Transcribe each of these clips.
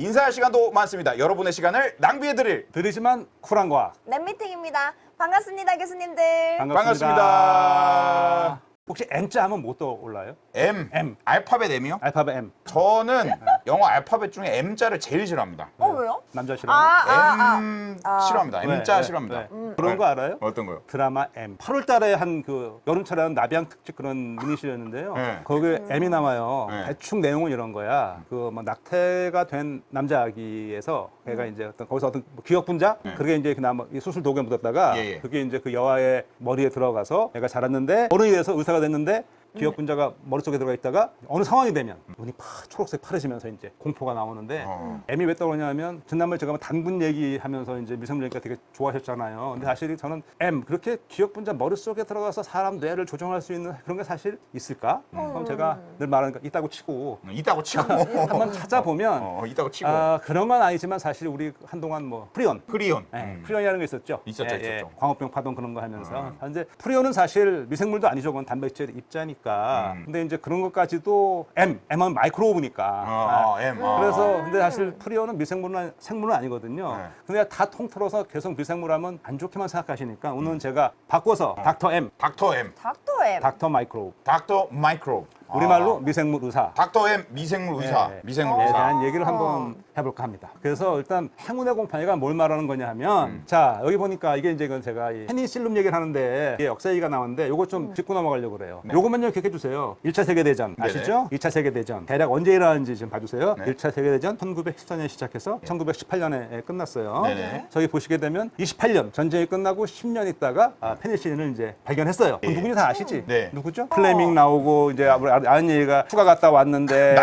인사할 시간도 많습니다. 여러분의 시간을 낭비해드릴 들으지만 쿨한 과학. 랩미팅입니다. 반갑습니다, 교수님들. 반갑습니다. 혹시 M자 하면 뭐 떠올라요? M. M. 알파벳 M이요? 알파벳 M. 저는 영어 알파벳 중에 M자를 제일 싫어합니다. 왜요? 남자 싫어. M 싫어합니다. M자 싫어합니다. 그런 거 알아요? 어떤 거요? 드라마 M. 8월 달에 한 그 여름철에 한 나비양 특집 그런 미니시리였는데요. 네. 거기에 M이 나와요. 네. 대충 내용은 이런 거야. 그 뭐 낙태가 된 남자 아기에서 걔가 이제 어떤 거기서 어떤 뭐 기억 분자 그게 이제 그나마 뭐 수술 도구에 묻었다가 예, 예. 그게 이제 그 여아의 머리에 들어가서 애가 자랐는데 어른이 돼서 의사가 됐는데 기억 분자가 머릿속에 들어가 있다가 어느 상황이 되면 눈이 초록색 파래지면서 이제 공포가 나오는데 M이 왜 떠오르냐면 지난번에 제가 단분 얘기하면서 이제 미생물 얘기가 되게 좋아하셨잖아요. 근데 사실 저는 M 그렇게 기억 분자 머릿속에 들어가서 사람 뇌를 조종할 수 있는 그런 게 사실 있을까? 그럼 제가 늘 말하는 거 있다고 치고 이따고 치고. 한번 찾아보면 이따고 치고. 그런 건 아니지만 사실 우리 한동안 뭐 프리온 프리온. 프리온이라는 게 있었죠. 있었죠, 있었죠. 광우병 파동 그런 거 하면서. 근데 프리온은 사실 미생물도 아니죠. 그건 단백질 입자니까. 근데 이제 그런 것까지도 M은 마이크로브니까. M. 그래서 근데 사실 프리온은 미생물은 생물은 아니거든요. 네. 근데 다 통틀어서 계속 미생물하면 안 좋게만 생각하시니까 오늘은 제가 바꿔서 닥터 M, 닥터 M. 닥터 M. 닥터 마이크로브. 닥터 마이크로. 우리말로 미생물 의사. 닥터 M 미생물 의사. 네. 미생물 에 의사. 대한 얘기를 한번 해볼까 합니다. 그래서 일단 행운의 곰팡이가 뭘 말하는 거냐 하면 자 여기 보니까 이게 이제 이건 제가 이 페니실룸 얘기를 하는데 이게 역사 얘기가 나오는데 요거 좀 짚고 넘어가려고 그래요. 요거만요 기억해 주세요. 1차 세계대전 아시죠? 2차 세계대전 대략 언제 일어났는지 좀 봐주세요. 네. 1차 세계대전 1914년 시작해서 1918년에 끝났어요. 네네. 저기 보시게 되면 28년 전쟁이 끝나고 10년 있다가 페니실린을 이제 발견했어요. 그럼 누군지 다 아시지? 네. 누구죠? 플레밍 나오고 이제 아는 얘기가 휴가 갔다 왔는데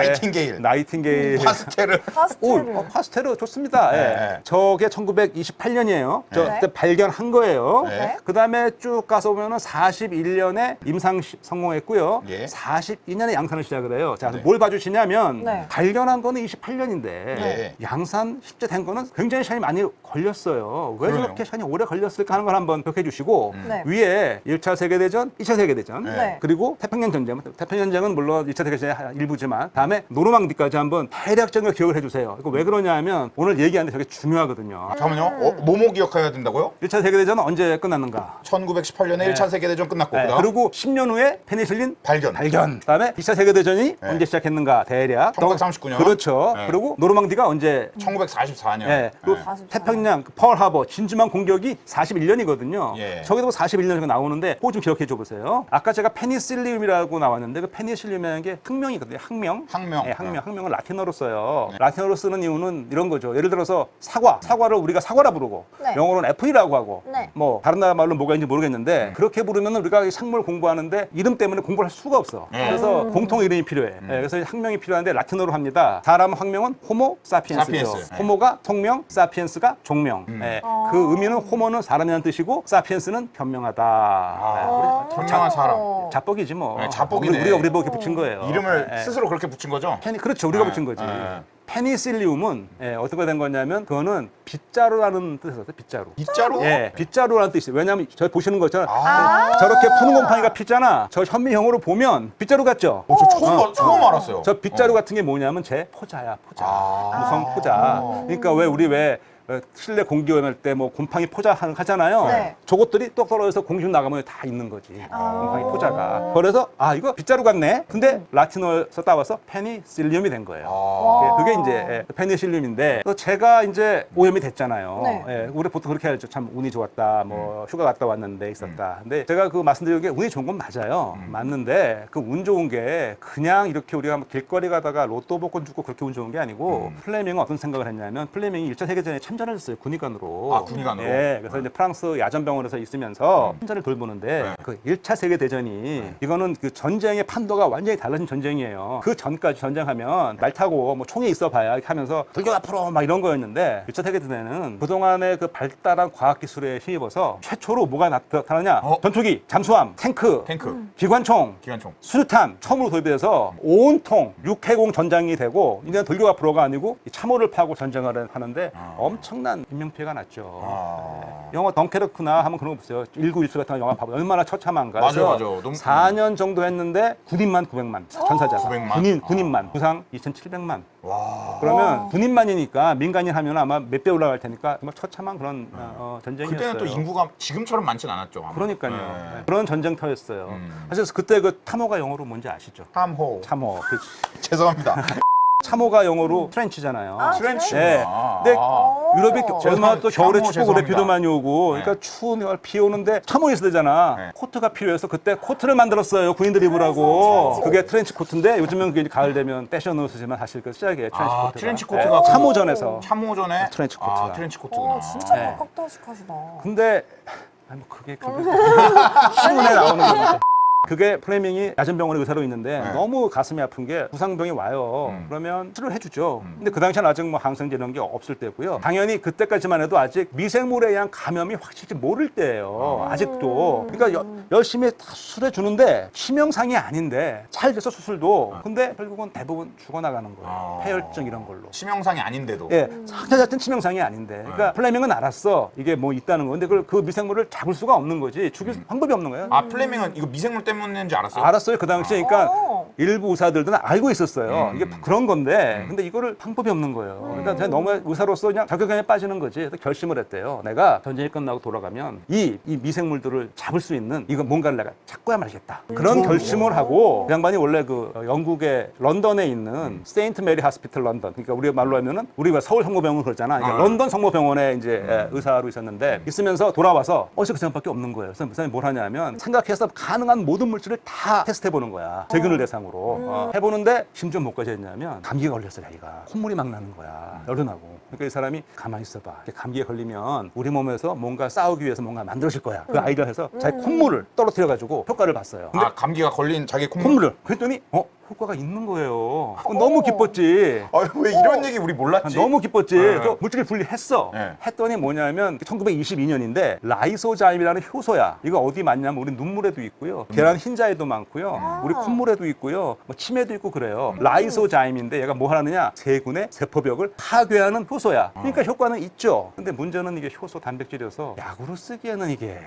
나이팅게일 파스텔을. 파스텔. 파스텔로 좋습니다. 네. 예. 저게 1928년이에요. 저 네. 그때 발견한 거예요. 네. 그 다음에 쭉 가서 보면은 41년에 임상 성공했고요. 예. 42년에 양산을 시작을 해요. 자, 네. 뭘 봐주시냐면 네. 발견한 거는 28년인데 네. 양산 실제 된 거는 굉장히 시간이 많이 걸렸어요. 왜 그러네요. 저렇게 시간이 오래 걸렸을까 하는 걸 한번 기억해 주시고 네. 위에 1차 세계대전, 2차 세계대전, 네. 그리고 태평양 전쟁. 태평양 전쟁은 물론 2차 세계대전의 일부지만 다음에 노르망디까지 한번 대략적인 걸 기억을 해주세요. 이거 왜 그러냐 하면 오늘 얘기하는데 되게 중요하거든요. 잠깐만요. 뭐뭐 기억해야 된다고요? 1차 세계대전은 언제 끝났는가? 1918년에 1차 세계대전 끝났고 네, 그다음 그리고 10년 후에 페니실린 발견. 그다음에 2차 세계대전이 언제 시작했는가? 대략 1939 년. 그렇죠. 네. 그리고 노르망디가 언제 1944년. 예. 그리고 44년. 태평양 펄하버 진주만 공격이 41년이거든요. 예. 저기도 41년 나오는데 그거 좀 기억해 줘 보세요. 아까 제가 페니실리움이라고 나왔는데 그 페니실리움이라는 게 학명이거든요. 학명. 학명. 예, 학명을 라틴어로 써요. 라틴어로 쓰는 이유는 이런 거죠. 예를 들어서 사과를 우리가 사과라 부르고 네. 영어로는 애플이라고 하고 네. 뭐 다른 나라 말로 뭐가 있는지 모르겠는데 그렇게 부르면 우리가 이 생물 공부하는데 이름 때문에 공부를 할 수가 없어. 그래서 공통 이름이 필요해. 예, 그래서 학명이 필요한데 라틴어로 합니다. 사람 학명은 호모 사피엔스죠. 사피엔스. 호모가 통명, 사피엔스가 종명. 예, 그 의미는 호모는 사람이라는 뜻이고 사피엔스는 현명하다. 현명한 사람. 자뻑이지 뭐. 네, 자뻑이네. 우리가 이렇게 붙인 거예요. 이름을 예, 예. 스스로 그렇게 붙인 거죠? 그렇죠. 우리가 네, 붙인 거지. 네. 페니실리움은 어떻게 된 거냐면 그거는 빗자루라는 뜻이었어요. 빗자루. 빗자루? 예, 빗자루라는 뜻이에요. 왜냐하면 저 보시는 것처럼 아. 저렇게 푸른 곰팡이가 피잖아. 저 현미형으로 보면 빗자루 같죠? 저 처음 알았어요. 저 빗자루 같은 게 뭐냐면 제 포자야, 포자. 무성 포자. 그러니까 왜 실내 공기오염할 때 뭐 곰팡이 포자 하잖아요. 네. 저것들이 똑 떨어져서 공중 나가면 다 있는 거지. 곰팡이 포자가. 그래서 이거 빗자루 같네. 근데 라틴어에서 따와서 페니실리움이 된 거예요. 그게 이제 페니실리움인데 제가 이제 오염이 됐잖아요. 네. 예, 우리 보통 그렇게 하죠. 참 운이 좋았다. 뭐 휴가 갔다 왔는데 있었다. 근데 제가 그 말씀드린 게 운이 좋은 건 맞아요. 맞는데 그 운 좋은 게 그냥 이렇게 우리가 길거리 가다가 로또 복권 주고 그렇게 운 좋은 게 아니고 플레밍은 어떤 생각을 했냐면 플레밍이 1차 세계대전에 참전을 했어요. 군의관으로. 군의관으로? 예, 그래서 이제 프랑스 야전병원에서 있으면서 혼자를 돌보는데 그 1차 세계대전이 이거는 그 전쟁의 판도가 완전히 달라진 전쟁이에요. 그 전까지 전쟁하면 말 타고 뭐 총에 있어 봐야 이렇게 하면서 돌격 앞으로 막 이런 거였는데 1차 세계대전에는 그동안의 그 발달한 과학기술에 힘입어서 최초로 뭐가 나타나냐? 전투기, 잠수함, 탱크, 기관총, 수류탄 처음으로 도입이 돼서 온통 육해공 전장이 되고 이제는 돌격 앞으로가 아니고 참호를 파고 전쟁을 하는데 엄청 엄청난 인명피해가 났죠. 아. 영화 덩케르크나 하면 그런 거 보세요. 1917 같은 영화 봐봐요. 얼마나 처참한가. 맞아, 그래서 맞아. 너무- 4년 정도 했는데 군인만 900만 전사자. 900만? 군인만. 부상 2,700만. 와. 그러면 군인만이니까 민간인 하면 아마 몇 배 올라갈 테니까 정말 처참한 그런 전쟁이었어요. 그때는 또 인구가 지금처럼 많진 않았죠. 아마. 그러니까요. 네. 그런 전쟁터였어요. 그래서 그때 그 참호가 영어로 뭔지 아시죠? 참호. 참호. 그 죄송합니다. 참호가 영어로 트렌치잖아요. 아, 트렌치. 네. 근데 유럽이 얼마나 또 겨울에 참호 춥고 그래 죄송합니다. 비도 많이 오고 네. 그러니까 추운 날 비 오는데 참호 있어야 되잖아. 네. 코트가 필요해서 그때 코트를 만들었어요. 군인들이 입으라고. 그게 트렌치 코트인데 요즘은 그게 가을 되면 패션으로 쓰지만 사실 그 시작이에요. 트렌치 아, 코트가. 트렌치 코트가 네. 참호전에서. 참호전에 트렌치 코트가. 아, 트렌치 코트구나. 어, 진짜 네. 박학다식하시다. 근데 아니 뭐 그게 신문에 나오는 건데. 그게 플레밍이 야전병원에 의사로 있는데 네. 너무 가슴이 아픈 게 부상병이 와요. 그러면 치료를 해주죠. 근데 그 당시에는 아직 뭐 항생제 이런 게 없을 때고요. 당연히 그때까지만 해도 아직 미생물에 의한 감염이 확실히 모를 때예요. 아직도. 그러니까 열심히 다 수술해 주는데 치명상이 아닌데 잘 돼서 수술도. 근데 결국은 대부분 죽어나가는 거예요. 아. 폐혈증 이런 걸로. 치명상이 아닌데도. 예, 상자 자체는 치명상이 아닌데. 그러니까 플레밍은 알았어. 이게 뭐 있다는 건데 그 미생물을 잡을 수가 없는 거지. 죽일 방법이 없는 거예요. 아, 플레밍은 이거 미생물 때문인지 알았어요? 알았어요. 그 당시에. 그러니까 어. 일부 의사들은 알고 있었어요. 이게 그런 건데 근데 이거를 방법이 없는 거예요. 그러니까 제가 너무 의사로서 그냥 자격증에 빠지는 거지. 그래서 결심을 했대요. 내가 전쟁이 끝나고 돌아가면 이 미생물들을 잡을 수 있는 이거 뭔가를 내가 찾고야 말겠다. 그런 결심을 하고 그 양반이 원래 그 영국의 런던에 있는 세인트 메리 하스피털 런던. 그러니까 우리가 말로 하면은 우리가 서울 성모병원 그러잖아. 그러니까 런던 성모병원에 이제 의사로 있었는데 있으면서 돌아와서 어디서 그 생각밖에 없는 거예요. 그래서 무슨 뭘 하냐면 생각해서 가능한 모든 물질을 다 테스트해 보는 거야. 세균을 대상으로 해보는데 심지어 뭐까지 했냐면 감기에 걸렸어 자기가. 콧물이 막 나는 거야. 열흔하고. 그러니까 이 사람이 가만히 있어봐. 감기에 걸리면 우리 몸에서 뭔가 싸우기 위해서 뭔가 만들어질 거야. 그 아이디어를 해서 자기 콧물을 떨어뜨려 가지고 효과를 봤어요. 근데 아, 감기가 걸린 자기 콧물. 콧물을 그랬더니 효과가 있는 거예요. 너무 기뻤지. 아, 왜 이런 얘기 우리 몰랐지? 너무 기뻤지. 네. 그래서 물질을 분리했어. 네. 했더니 뭐냐면 1922년인데 라이소자임이라는 효소야. 이거 어디 많냐면 우리 눈물에도 있고요. 계란 흰자에도 많고요. 우리 콧물에도 있고요. 뭐 침에도 있고 그래요. 라이소자임인데 얘가 뭐 하느냐? 세균의 세포벽을 파괴하는 효소야. 그러니까 효과는 있죠. 근데 문제는 이게 효소 단백질이어서 약으로 쓰기에는 이게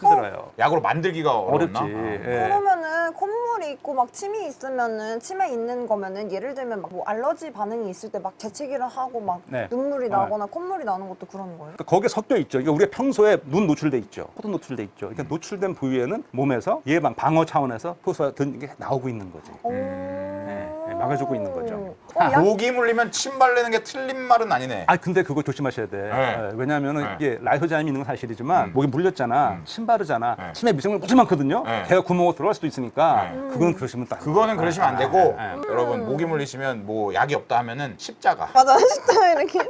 힘들어요. 약으로 만들기가 어렵나? 어렵지. 예. 그러면은 콧물이 있고 막 침이 있으면은 침에 있는 거면은 예를 들면 막 뭐 알러지 반응이 있을 때 막 재채기를 하고 막 네. 눈물이 나거나 콧물이 나는 것도 그런 거예요? 그러니까 거기에 섞여 있죠. 그러니까 우리가 평소에 눈 노출돼 있죠. 코도 노출돼 있죠. 그러니까 노출된 부위에는 몸에서 예방 방어 차원에서 효소가 게 나오고 있는 거지. 네, 막아주고 있는 거죠. 모기 물리면 침 바르는 게 틀린 말은 아니네. 아 근데 그거 조심하셔야 돼. 예, 왜냐하면은 네. 이게 라이소자임이 있는 건 사실이지만 목이 물렸잖아. 침 바르잖아. 네. 침에 미생물 무지 많거든요. 네. 걔가 구멍으로 들어갈 수도 있으니까 그거는 그러시면 딱. 그거는 그러시면 안 되고 네. 여러분 모기 물리시면 뭐 약이 없다 하면은 십자가. 맞아, 진짜 이렇게.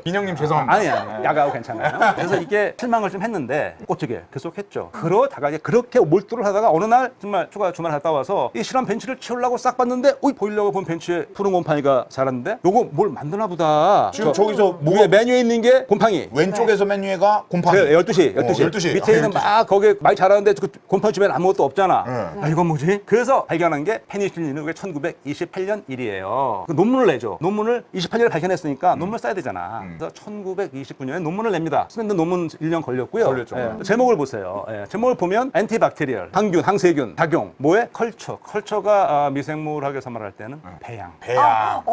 민영님 죄송합니다. 아니 야가고 괜찮아요. 그래서 이게 실망을 좀 했는데 꽂히게 계속했죠. 그러다가 이제 그렇게 몰두를 하다가 어느 날 정말 휴가 주말 갔다 와서 이 실험 벤치를 치우려고 싹 봤는데 보이려고 본 벤치에 푸른 곰팡이가 자랐는데 요거 뭘 만드나 보다. 지금 저기서 위에 메뉴에 있는 게 곰팡이. 왼쪽에서 맨 위에가 곰팡이. 12시. 12시. 밑에 있는 막 거기에 많이 자라는데 그 곰팡이 주변에 아무것도 없잖아. 네. 아, 이건 뭐지? 그래서 발견한 게 페니실린이 그게 1928년 일이에요. 그 논문을 내죠. 논문을 28년에 발견했으니까 논문을 써야 되잖아. 그래서 1929년에 논문을 냅니다. 쓰는데 논문 1년 걸렸고요. 걸렸죠. 제목을 보세요. 제목을 보면 엔티박테리얼, 항균, 항세균, 작용. 뭐에? 컬처. 컬처가 미생물학에서 말할 때는 배양. 배양.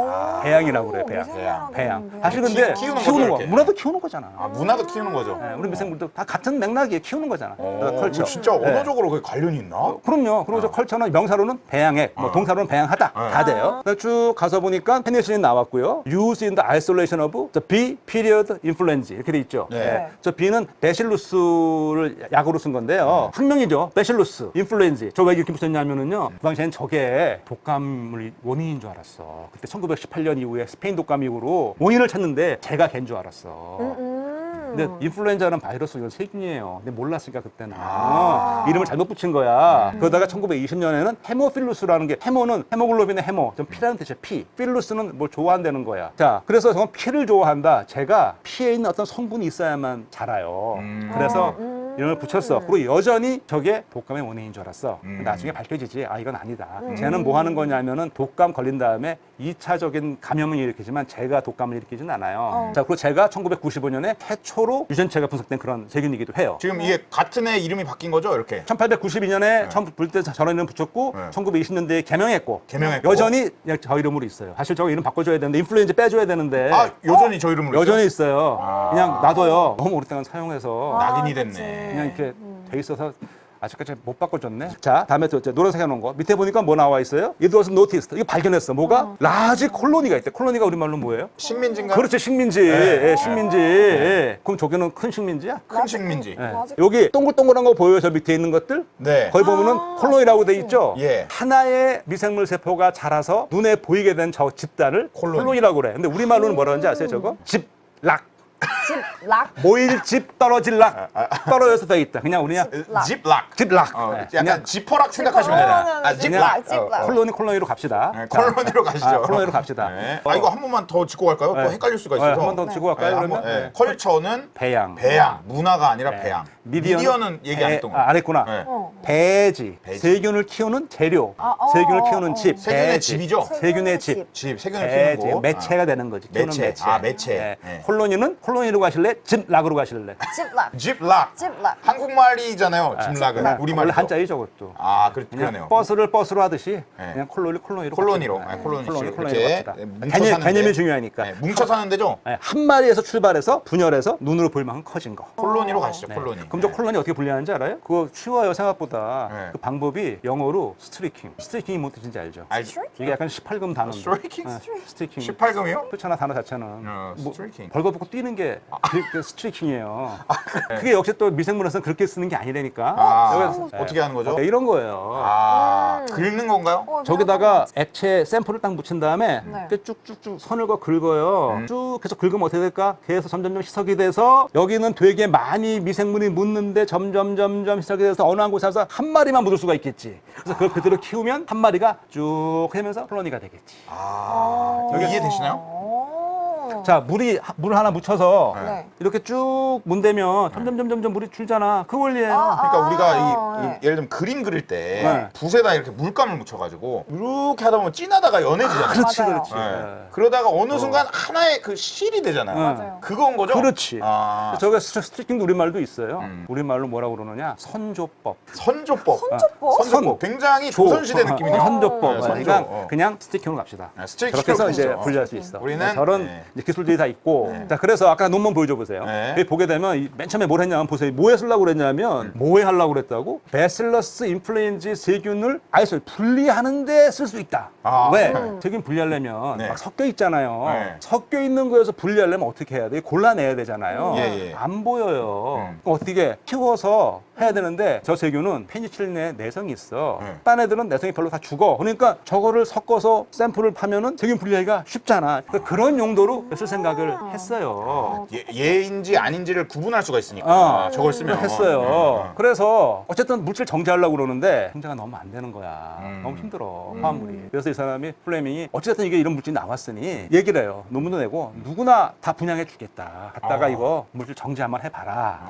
배양이라고 그래요, 배양. 미생물학에는 배양. 사실 근데 키우는 거죠, 키우는 거, 이렇게. 문화도 키우는 거잖아. 아, 문화도 키우는 거죠. 우리 미생물도 다 같은 맥락이에요. 키우는 거잖아. 이거 컬처. 진짜 언어적으로 그게 관련이 있나? 그럼요. 그리고 저 컬처는 명사로는 배양액, 뭐 동사로는 배양하다. 다 돼요. 그래서 쭉 가서 보니까 페니실린 나왔고요. Use in the isolation of the B period influenza 이렇게 돼 있죠. 네. 저 B는 베실루스를 약으로 쓴 건데요. 학명이죠. 베실루스, 인플루엔자. 저 왜 이렇게 붙였냐면은요. 그 당시엔 저게 독감의 원인인 줄 알았어. 그때 1918년 이후에 스페인 독감 이후로 원인을 찾는데 제가 걘 줄 알았어. 근데 인플루엔자는 바이러스 이건 세균이에요. 근데 몰랐으니까 그때는 이름을 잘못 붙인 거야. 그러다가 1920년에는 헤모필루스라는 게 헤모는 헤모글로빈의 헤모, 좀 피라는 뜻이야. 피. 필루스는 뭘 좋아한다는 거야. 자, 그래서 저건 피를 좋아한다. 제가 피에 있는 어떤 성분이 있어야만 자라요. 그래서 이름을 붙였어. 그리고 여전히 저게 독감의 원인인 줄 알았어. 나중에 밝혀지지. 아, 이건 아니다. 쟤는 뭐 하는 거냐면은 독감 걸린 다음에 2차적인 감염을 일으키지만 쟤가 독감을 일으키진 않아요. 자, 그리고 제가 1995년에 최초로 유전체가 분석된 그런 세균이기도 해요. 지금 이게 같은 애 이름이 바뀐 거죠, 이렇게? 1892년에 처음 불 때 저런 이름 붙였고 1920년대에 개명했고 여전히 그냥 저 이름으로 있어요. 사실 저 이름 바꿔줘야 되는데 인플루엔자 빼줘야 되는데 아, 여전히 저 이름으로 여전히 있어요. 그냥 놔둬요. 너무 오랫동안 사용해서 낙인이 그치. 됐네. 그냥 이렇게 돼 있어서 아직까지 못 바꿔줬네. 자, 다음에 또 이제 노란색 해놓은 거 밑에 보니까 뭐 나와 있어요? It was noticed. 이거 발견했어. 뭐가? 라지 콜로니가 있대. 콜로니가 우리말로 뭐예요? 식민지인가요? 그렇죠, 식민지. 예, 식민지. 예. 그럼 저기는 큰 식민지야? 큰 식민지. 예. 맞아. 여기 동글동글한 거 보여요? 저 밑에 있는 것들? 네. 거기 보면은 콜로니라고 돼 있죠? 예. 하나의 미생물 세포가 자라서 눈에 보이게 된 저 집단을 콜로니. 콜로니라고 그래. 근데 우리말로는 뭐라 하는지 아세요, 저거? 집락. 집 락. 모일 집 떨어질 락. 떨어져서 돼 있다. 그냥 우리냐? 집락. 집락. 약간 그냥 지퍼락 생각하시면 되나? 아, 집락. 집락. 콜로니로 갑시다. 네, 자, 콜로니로 가시죠. 아, 콜로니로 갑시다. 네. 아, 이거 한 번만 더 짚고 갈까요? 네. 또 헷갈릴 수가 네, 있어서. 한 번 더 짚고 갈까요, 네, 그러면? 네. 컬처는 배양. 배양, 문화가 아니라 네. 배양. 미디어는 미디어는 얘기 안 했던 거. 안 했구나. 네. 배지. 배지. 세균을 키우는 재료. 세균을 키우는 집. 세균의 배지. 집이죠? 세균의 집. 집, 세균을 배지. 키우는 거. 매체가 되는 거지. 키우는 매체. 매체. 아, 매체. 네. 네. 콜로니는 콜로니로 가실래? 집락으로 가실래? 집 락. 집락. 집 락. 한국말이잖아요. 집락은. 우리말로. 원래 한자이죠, 그것도. 아, 그냥 그러네요. 버스로 하듯이 네. 그냥 콜로니로 콜로니로. 갑시다. 네, 콜로니. 콜로니로 이렇게 갑시다. 뭉쳐 사는데. 개념이 중요하니까. 네, 뭉쳐 사는 데죠? 네, 한 마리에서 출발해서 분열해서 눈으로 보일 만큼 커진 거. 콜로니로 가시죠. 네. 콜로니. 그럼 저 콜로니 어떻게 분리하는지 알아요? 그거 쉬워요, 생각보다. 네. 그 방법이 영어로 스트리킹. 스트리킹이 뭔 뜻인지 알죠? 알죠? 이게 약간 18금 단어인데. 스트리킹? 스트리킹. 18금이요? 그렇잖아, 단어 자체는. 스트리킹. 벌거벗고 뛰는 게 그 스트리킹이에요. 그게 역시 또 미생물에서는 그렇게 쓰는 게 아니라니까. 여기서- 어떻게 하는 거죠? 네, 이런 거예요. 아, 긁는 건가요? 저기다가 액체 샘플을 딱 묻힌 다음에 네. 이렇게 쭉쭉쭉 선을 그어 긁어요. 쭉 계속 긁으면 어떻게 될까? 계속 점점 희석이 돼서 여기는 되게 많이 미생물이 묻는데 점점 희석이 돼서 어느 한 곳에서 한 마리만 묻을 수가 있겠지. 그래서 그걸 그대로 키우면 한 마리가 쭉 하면서 콜로니가 되겠지. 여기 이해되시나요? 오. 자, 물 하나 묻혀서 네. 이렇게 쭉 문대면 점점 물이 줄잖아. 그 원리예요. 그러니까 우리가 네. 예를 들면 그림 그릴 때 네. 붓에다 이렇게 물감을 묻혀가지고 이렇게 하다 보면 진하다가 연해지잖아요. 그렇지, 맞아요. 그렇지. 네. 그러다가 어느 순간 하나의 그 실이 되잖아요. 맞아요. 그건 거죠? 그렇지. 아, 저게 스트리킹도 우리말도 있어요. 우리말로 뭐라고 그러느냐? 선조법. 선조법. 선조법? 선조법. 굉장히 조선시대 느낌이네요. 선조법. 네, 선조. 그러니까 그냥 스티킹으로 갑시다. 네, 스티킹으로 그렇게 해서 이제 가시죠. 분리할 수 있어. 우리는 저런 네. 이제 기술들이 다 있고. 자, 그래서 아까 논문 보여줘 보세요. 네. 여기 보게 되면 맨 처음에 뭘 했냐면 보세요. 뭐에 쓰려고 그랬냐면 뭐에 하려고 그랬다고? 베실러스 인플루엔자 세균을 분리하는데 쓸 수 있다. 아. 왜? 세균 분리하려면 네. 막 섞여 있잖아요. 네. 섞여 있는 거에서 분리하려면 어떻게 해야 돼? 골라내야 되잖아요. 예. 안 보여요. 그럼 어떻게 키워서 해야 되는데 저 세균은 페니실린에 내성이 있어. 딴 애들은 내성이 별로 다 죽어. 그러니까 저거를 섞어서 샘플을 파면은 세균 분리하기가 쉽잖아. 그러니까 그런 용도로 쓸 생각을 했어요. 얘인지 아닌지를 구분할 수가 있으니까 저걸 쓰면 했어요. 그래서 어쨌든 물질 정제하려고 그러는데 정제가 너무 안 되는 거야. 너무 힘들어. 화합물이. 그래서 이 사람이 플레밍이 어쨌든 이게 이런 물질이 나왔으니 얘기를 해요. 논문도 내고 누구나 다 분양해 주겠다. 갖다가 이거 물질 정제 한번 해봐라.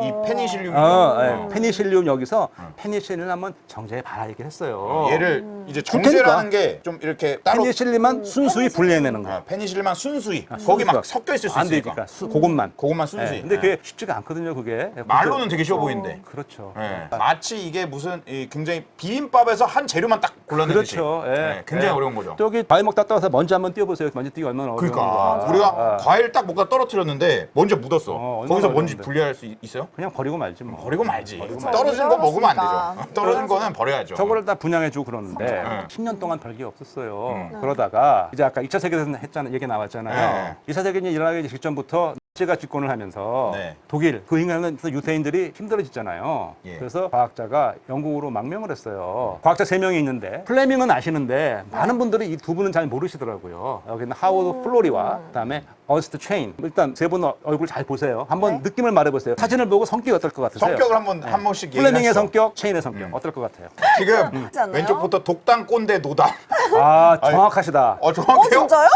이 페니실륨이 페니실륨 여기서 페니실린을 한번 정제해 봐라 얘기를 했어요. 얘를 이제 정제라는 게 좀 이렇게 따로 페니실린만 순수히 분리해내는 거. 페니실린만 순수히 거기 막 섞여 있을 수 안 있으니까 되니까 그것만. 그것만 순수히. 근데 그게 쉽지가 않거든요, 그게. 말로는 되게 쉬워 보이는데. 그렇죠. 마치 이게 무슨 굉장히 비빔밥에서 한 재료만 딱 골라내듯이. 그렇죠. 굉장히 어려운 거죠. 저기 과일 먹다 따라서 먼지 한번 띄워보세요. 먼지 띄기 얼마나 어려운 그러니까 거야. 우리가 과일 딱 먹다 떨어뜨렸는데 먼지 묻었어. 얼마나 거기서 먼지 어려운데. 분리할 수 있어요? 그냥 버리고 말지 뭐. 버리고 말지. 그렇죠. 떨어진 거 먹으면 안 떨어졌으니까. 되죠. 떨어진 거는 버려야죠. 저거를 다 분양해주고 그러는데 10년 동안 별게 없었어요. 그러다가 이제 아까 2차 세계대전 했잖아요. 얘기 나왔잖아요. 2차 세계대전이 일어나기 직전부터 제가 집권을 하면서 네. 독일 그 인간은 유태인들이 힘들어졌잖아요. 예. 그래서 과학자가 영국으로 망명을 했어요. 과학자 3명이 있는데 플레밍은 아시는데 많은 분들이 이 두 분은 잘 모르시더라고요. 여기는 하워드 플로리와 그다음에 어스트 체인. 일단 세 분 얼굴 잘 보세요. 한번 네. 느낌을 말해보세요. 사진을 보고 성격이 어떨 것 같으세요? 성격을 한 번씩 플레밍의 얘기하시죠. 성격, 체인의 성격 어떨 것 같아요? 지금 하지 않나요? 왼쪽부터 독당 꼰대 노당. 아 정확하시다. 정확해요? 진짜요?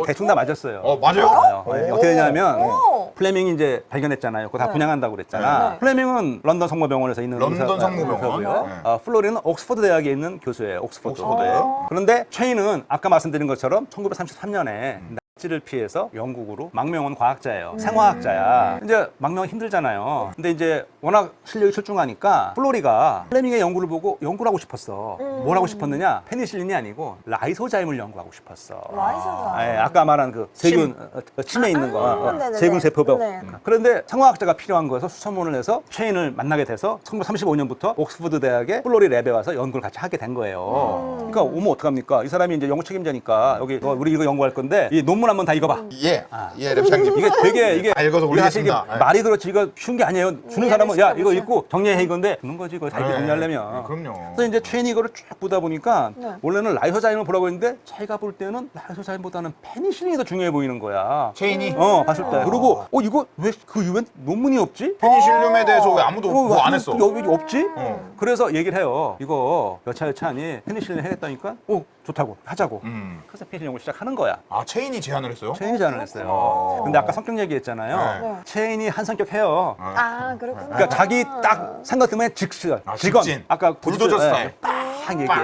대충 다 맞았어요. 맞아요? 네, 어떻게 되냐면 오. 플레밍이 이제 발견했잖아요. 그거 다 네. 분양한다고 그랬잖아. 네. 플레밍은 런던 성모병원에서 있는 런던 성모병원. 의사고요. 네. 플로리는 옥스퍼드 대학에 있는 교수예요. 옥스퍼드. 옥스퍼드에. 그런데 체인은 아까 말씀드린 것처럼 1933년에 나치를 피해서 영국으로 망명한 과학자예요. 생화학자야. 이제 망명 힘들잖아요. 근데 이제 워낙 실력이 출중하니까 플로리가 플레밍의 연구를 보고 연구를 하고 싶었어. 뭘 하고 싶었느냐? 페니실린이 아니고 라이소자임을 연구하고 싶었어. 라이소자. 예, 아까 말한 그 세균 침에 있는 거 네네네. 세균 세포벽. 네. 그런데 생화학자가 필요한 거여서 수소문을 해서 체인을 만나게 돼서 1935년부터 옥스퍼드 대학의 플로리 랩에 와서 연구를 같이 하게 된 거예요. 그러니까 오면 어떡합니까? 이 사람이 이제 연구 책임자니까 여기 우리 이거 연구할 건데 이 논문 한번 다 읽어봐. 예, 랩장님. 이게 되게 이게 읽어서 우리 사실 이게 올리겠습니다. 말이 그렇지 이거 쉬운 게 아니에요. 주는 사람은 야 이거 읽고 정리해 이건데 그런 거지 이거 다 네. 정리하려면. 그럼요. 그래서 이제 체인이 이거를 쭉 보다 보니까 네. 원래는 라이소자임을 보라고 했는데 자기가 볼 때는 라이소자임보다는 페니실린이 더 중요해 보이는 거야. 체인이 봤을 때. 그리고 이거 왜 그 이후엔 논문이 없지? 페니실륨에 대해서 왜 아무도 뭐 안 했어? 여기 없지? 어. 그래서 얘기를 해요. 이거 여차여차하니 페니실린 해야겠다니까 좋다고 하자고. 그래서 페니실린 연구를 시작하는 거야. 아, 체인이 제안을 했어요? 체인이 제안을 했어요. 근데 아까 성격 얘기했잖아요. 네. 체인이 한 성격해요. 아, 그렇구나. 그러니까 자기 딱 생각 때문에 직전, 직진. 아까 불도저 보셨죠? 스타일. 딱 얘기해.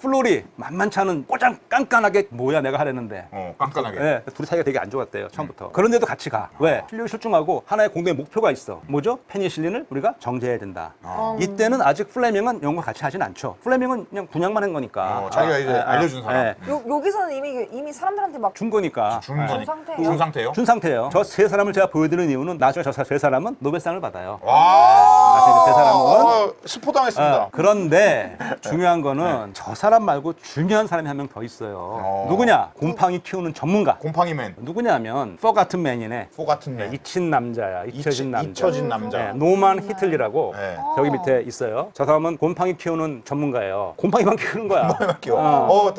플로리 만만치 않은 꼬장 깐깐하게 뭐야 내가 하랬는데. 깐깐하게. 네, 둘이 사이가 되게 안 좋았대요 처음부터. 그런데도 같이 가. 왜? 실력이 출중하고 하나의 공동의 목표가 있어. 뭐죠? 페니실린을 우리가 정제해야 된다. 이때는 아직 플레밍은 연구 같이 하진 않죠. 플레밍은 그냥 분양만 한 거니까. 자기가 이제 알려준 사람. 여기서는 이미 사람들한테 막 준 거니까. 준 거니. 상태예요? 준 상태예요? 준 상태예요. 저 세 사람을 제가 보여드리는 이유는 나중에 저 세 사람은 노벨상을 받아요. 와. 나중에 세 사람은 스포당했습니다. 그런데 중요한 거는 저 사람 말고 중요한 사람이 한 명 더 있어요. 누구냐? 곰팡이 키우는 전문가. 곰팡이맨. 누구냐면 포 같은 맨이네. 포 같은 애. 잊힌 남자야. 잊혀진 남자. 잊혀진 남자. 네, 노만 히틀리라고 네. 저기 밑에 있어요. 저 사람은 곰팡이 키우는 전문가예요. 곰팡이만 키우는 거야. 귀여워.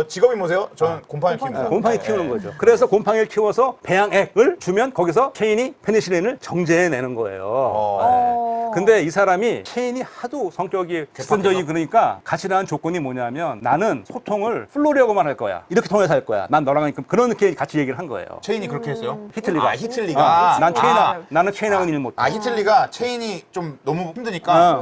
직업이 뭐세요? 저는 곰팡이 키웁니다. 곰팡이 키우는 거죠. 그래서 곰팡이를 키워서 배양액을 주면 거기서 체인이 페니실린을 정제해내는 거예요. 근데 이 사람이 체인이 하도 성격이 직선적이 그러니까 같이 나온 조건이 뭐냐면 나는 소통을 플로리하고만 할 거야. 이렇게 통해서 할 거야. 난 너랑 그렇게 같이 얘기를 한 거예요. 체인이 그렇게 했어요? 히틀리가. 히틀리가. 나는 체인하고는 일 못해. 히틀리가 체인이 좀 너무 힘드니까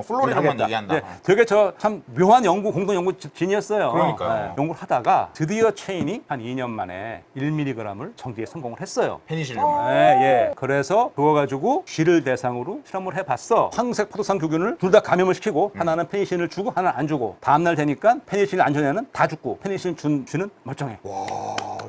플로리랑만 얘기한다. 되게 저 참 묘한 연구, 공동 연구 진이었어요. 그러니까요. 연구를 하다가 드디어 체인이 한 2년 만에 1mg을 정제에 성공을 했어요. 페니실륨. 그래서 그거 가지고 쥐를 대상으로 실험을 해봤어. 황색 포도상 규균을 둘 다 감염을 시키고 하나는 페니실린을 주고 하나는 안 주고 다음날 되니까 페니실린 안 준 애는 다 죽고 페니실린 준 쥐는 멀쩡해.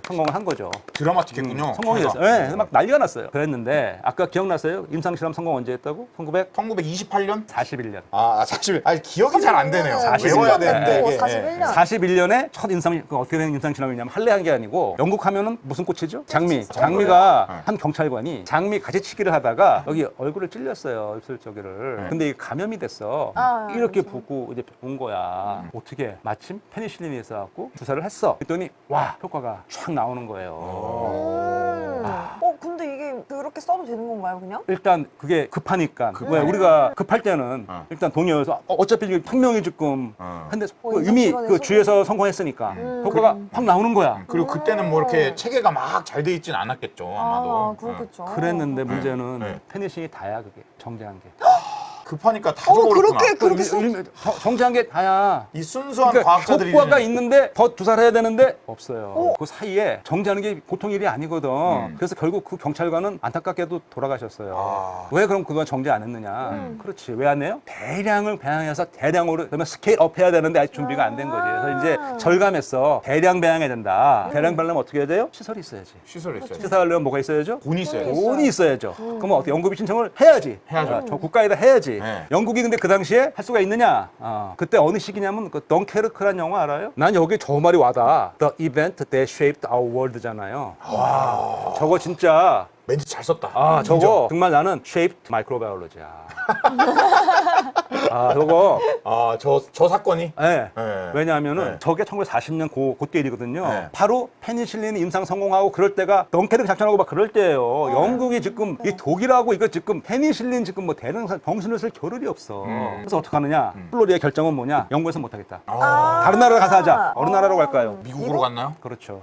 성공을 한 거죠. 드라마틱했군요. 성공이 됐어요. 막 난리가 났어요. 그랬는데 아까 기억나세요? 임상실험 성공 언제 했다고? 1928년? 41년. 40. 기억이 잘 안 되네요. 41년. 외워야 되는데. 이게. 41년. 41년에 첫 어떻게 된 임상실험이냐면 할례한 게 아니고 영국 하면은 무슨 꽃이죠? 장미. 장미가 한 경찰관이 장미 가지치기를 하다가 여기 얼굴을 찔렸어요. 입술 저기를. 근데 이게 감염이 됐어. 이렇게 붓고 이제 온 거야. 어떻게 마침 페니실린이 있어갖고 주사를 했어. 그랬더니 와 효과가 쫙 나오는 거예요. 근데 이게 그렇게 써도 되는 건가요, 그냥? 일단 그게 급하니까 왜 우리가 급할 때는 일단 동의해서 어차피 이게 혁명이 지금 근데 이미 그 주에서 성공했으니까 효과가 확 나오는 거야. 그리고 그때는 뭐 이렇게 체계가 막 잘 돼 있진 않았겠죠. 아마도. 그렇겠죠. 그랬는데 문제는 네. 페니실린이 다야 그게 정제한 게. 급하니까 다 죽어버렸구나. 그렇게 써. 정제한 게 다야. 이 순수한 그러니까 과학자들이 효과가 있는데 더 주사를 해야 되는데 없어요. 그 사이에 정제하는 게 보통 일이 아니거든. 그래서 결국 그 경찰관은 안타깝게도 돌아가셨어요. 왜 그럼 그동안 정제 안 했느냐? 그렇지. 왜 안 해요? 대량을 배양해서 대량으로 그러면 스케일업 해야 되는데 아직 준비가 안 된 거지. 그래서 이제 절감했어. 대량 배양해야 된다. 대량 배양하면 어떻게 해야 돼요? 시설이 있어야지. 시설이 있어요. 시설하려면 뭐가 있어야죠? 돈이 있어요. 돈이 있어야죠. 그러면 어떻게 연구비 신청을 해야지. 해야죠. 저 국가에다 해야지. 네. 영국이 근데 그 당시에 할 수가 있느냐? 그때 어느 시기냐면 그 덩케르크란 영화 알아요? 난 여기 저 말이 와닿아. The event that shaped our world잖아요. 와, 저거 진짜 멘트 잘 썼다. 아, 저거 인정. 정말 나는 shaped microbiology야. 아, 저거. 아, 저 사건이. 네. 네. 왜냐하면은 네. 저게 1940년 그때 일이거든요. 네. 바로 페니실린 임상 성공하고 그럴 때가 덩케르크 작전하고 막 그럴 때예요. 영국이 지금 이 독일하고 이거 지금 페니실린 지금 뭐 대응사 병신을 쓸 겨를이 없어. 그래서 어떻게 하느냐? 플로리의 결정은 뭐냐? 영국에서 못하겠다. 다른 나라로 가서 하자. 어느 나라로 갈까요? 미국으로 갔나요? 그렇죠.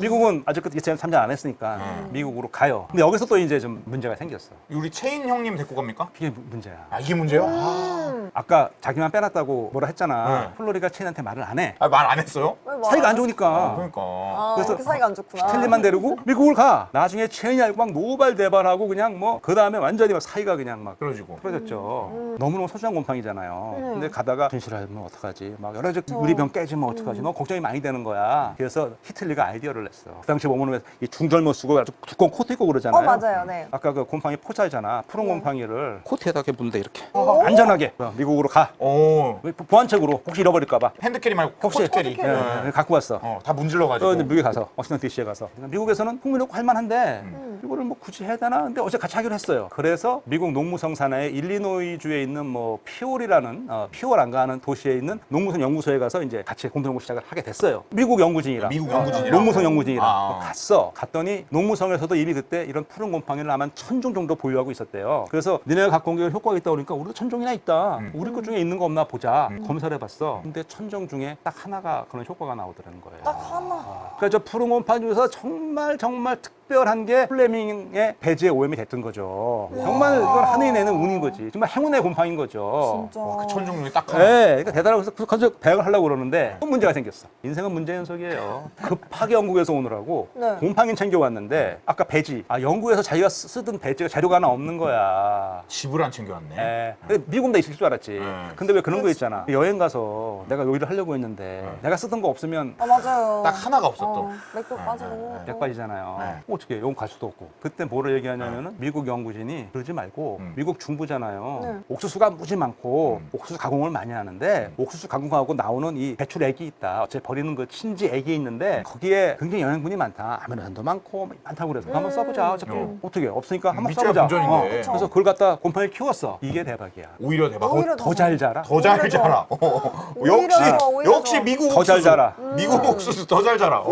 미국은 아직 그때 참전 안 했으니까 미국으로 가요. 근데 여기서 또 이제 좀 문제가 생겼어. 우리 체인 형님 데리고 갑니까? 이게 문제야. 아, 이게 문제요? 아, 아까 자기만 빼놨다고 뭐라 했잖아. 플로리가 체인한테 말을 안 해. 말 안 했어요? 왜 사이가 안 말아요? 좋으니까. 그러니까. 아, 그래서 그래서 사이가 안 좋구나. 첼리만 데리고 미국을 가. 나중에 체인이 알고 막 노발대발하고 그냥 뭐 그 다음에 완전히 막 사이가 그냥 막 그러지고. 풀어졌죠. 너무너무 소중한 곰팡이잖아요. 근데 가다가 진실하면 어떡하지? 막 여러 가지 유리병 깨지면 어떡하지? 너무 걱정이 많이 되는 거야. 그래서 히틀리가 아이디어를 냈어. 그 당시 보면은 이 중절모 쓰고 아주 두꺼운 코트 입고 그러잖아요. 맞아요. 네. 아까 그 곰팡이 포자잖아. 푸른 곰팡이를 코트에다 이렇게 문대 이렇게 오. 안전하게 미국으로 가. 오. 보안책으로 혹시 잃어버릴까봐. 핸드캐리 말고 혹시 코트캐리. 예, 갖고 왔어. 다 문질러가지고. 또 이제 미국에 가서 워싱턴 DC에 가서 미국에서는 국민의국 할 만한데 이거를 뭐 굳이 해야 되나? 근데 어제 같이 하기로 했어요. 그래서 미국 농무성 산하의 일리노이주에 있는 뭐 피올이라는 피올안가 하는 도시에 있는 농무성 연구소에 가서 이제 같이 공동 연구 시작을 하게 됐어요. 미국 연구진이랑 미국 연구진이랑. 농무성 연구진이랑 아. 갔더니 농무성에서도 이미 그때 이런 푸른 곰팡이를 아마 1000종 정도 보유하고 있었대요. 그래서 니네가 갖고 온 게 효과가 있다 그러니까 우리도 1000종이나 있다. 우리 것 중에 있는 거 없나 보자. 검사를 해봤어. 근데 1000종 중에 딱 하나가 그런 효과가 나오더라는 거예요. 딱 하나. 그러니까 저 푸른 곰팡이 중에서 정말 특별한 게 플레밍의 배지에 오염이 됐던 거죠. 정말 이건 하늘이 내는 운인 거지. 정말 행운의 곰팡이인 거죠. 진짜. 와, 그 천종 중에 딱 하나. 네, 그러니까 대단하고 그래서 배역을 하려고 그러는데 또 문제가 생겼어. 인생은 문제 연속이에요. 급하게 영국에서 오느라고 네. 곰팡이 챙겨왔는데 아까 배지. 아, 영국에서 자기가 쓰던 배지가 재료가 하나 없는 거야. 집을 안 챙겨왔네. 예. 근데 미국 나 있을 줄 알았지. 근데 왜 그런 거 있잖아. 여행 가서 내가 요리를 하려고 했는데 내가 쓰던 거 없으면 아, 맞아요. 딱 하나가 없었던. 맥주 빠지고. 약 빠지잖아요. 네. 어떻게 영국 갈 수도 없고. 그때 뭐를 얘기하냐면은 미국 연구진이 그러지 말고 미국 중부잖아요. 네. 옥수수가 무지 많고 옥수수 가공을 많이 하는데 옥수수 가공하고 나오는 이 배출액이 있다. 어차피 버리는 그 신지액이 있는데 거기에 굉장히 영양분이 많다. 아메노산도 많고 많다고 그래서 한번 써보자. 어차피 어떻게 없으니까 한번 밑지가 써보자. 본전인데. 그쵸. 그래서 그걸 갖다 곰팡이를 키웠어. 이게 대박이야. 오히려 대박. 오히려 더 잘 자라. 더 잘 오히려 자라. 오히려 더, 오히려 역시 더. 미국 더 잘 옥수수. 자라. 미국 옥수수 더 잘 자라.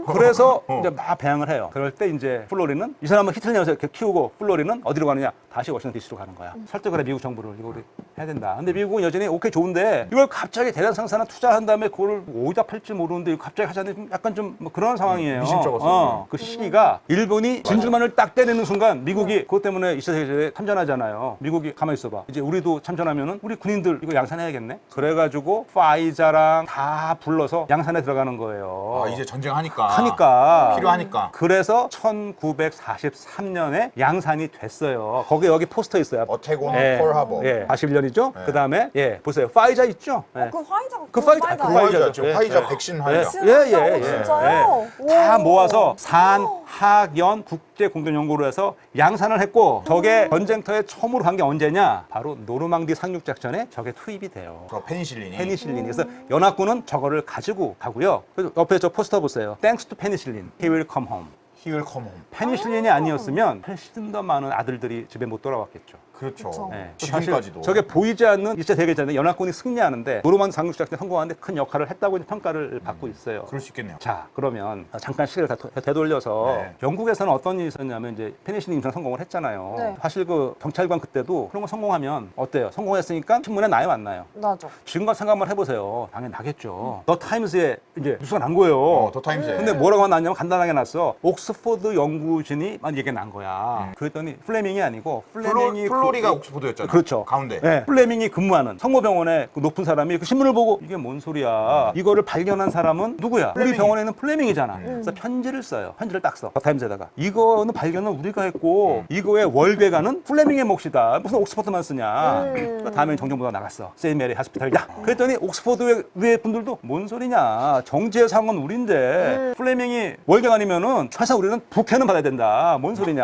그래서 이제 막 배양을 해요. 그럴 때 이제 플로리는 이 사람은 히틀리에서 이렇게 키우고 플로리는 어디로 가느냐? 다시 워싱턴 DC로 가는 거야. 설득을 해 미국 정부를 이거 우리 해야 된다. 근데 미국은 여전히 오케이 좋은데 이걸 갑자기 대량 생산을 투자한 다음에 그걸 어디다 팔지 모르는데 이거 갑자기 하자니 약간 좀 뭐 그런 상황이에요. 미심쩍었어요. 그 시기가 일본이 진주만을 딱 떼내는 순간 미국이 그것 때문에 2차 세계대회에 참전하잖아요. 미국이 가만히 있어봐. 이제 우리도 참전하면은 우리 군인들 이거 양산해야겠네. 그래가지고 파이자랑 다 불러서 양산에 들어가는 거예요. 아, 이제 전쟁하니까. 하니까 필요하니까. 그래서 1943년에 양산이 됐어요. 거기 여기 포스터 있어요. 어태곤 예. 폴하버. 예, 41년이죠. 그다음에 예, 보세요. 파이자 있죠? 예. 그 화이자. 그 화이자, 그 화이자. 화이자죠. 예, 화이자 예. 백신 화이자. 진짜요? 다 모아서 산학연 국제 공동 연구로 해서 양산을 했고 저게 전쟁터에 처음으로 간 게 언제냐? 바로 노르망디 상륙 작전에 저게 투입이 돼요. 저 페니실린이. 페니실린. 그래서 연합군은 저거를 가지고 가고요. 그래서 옆에 저 포스터 보세요. Thanks to penicillin, he will come home. He will come home. 페니실린이 아니었으면 훨씬 더 많은 아들들이 집에 못 돌아왔겠죠. 그렇죠. 그쵸. 네. 지금까지도. 사실 저게 보이지 않는 2차 대계전에 연합군이 승리하는데 노르만 상륙작전에 성공하는데 큰 역할을 했다고 평가를 받고 있어요. 그럴 수 있겠네요. 자, 그러면 잠깐 시계를 되돌려서 네. 영국에서는 어떤 일이 있었냐면 이제 페니실린 임상 성공을 했잖아요. 네. 사실 그 경찰관 그때도 그런 거 성공하면 어때요? 성공했으니까 신문에 나요, 안 나요? 나죠. 지금과 생각만 해보세요. 당연히 나겠죠. 더 타임스에 이제 뉴스가 난 거예요. 더 타임스에. 근데 뭐라고 났냐면 간단하게 났어. 옥스포드 연구진이 만 얘기가 난 거야. 그랬더니 플레밍이 아니고 플레밍이 플로리가 옥스포드였잖아요. 그렇죠. 가운데. 네. 플레밍이 근무하는 성모병원의 그 높은 사람이 그 신문을 보고 이게 뭔 소리야. 이거를 발견한 사람은 누구야? 우리 플레밍이. 병원에 있는 플레밍이잖아. 그래서 편지를 써요. 편지를 딱 써. 더타임즈에다가. 이거는 발견은 우리가 했고 이거의 월계가는 플레밍의 몫이다. 무슨 옥스포드만 쓰냐. 그 다음에 정정보도가 나갔어. 세인트 메리 하스피탈. 야. 그랬더니 옥스포드 위에 분들도 뭔 소리냐. 정지의 상은 우리인데 플레밍이 월계가 아니면은 최사 우리는 북해는 받아야 된다. 뭔 소리냐.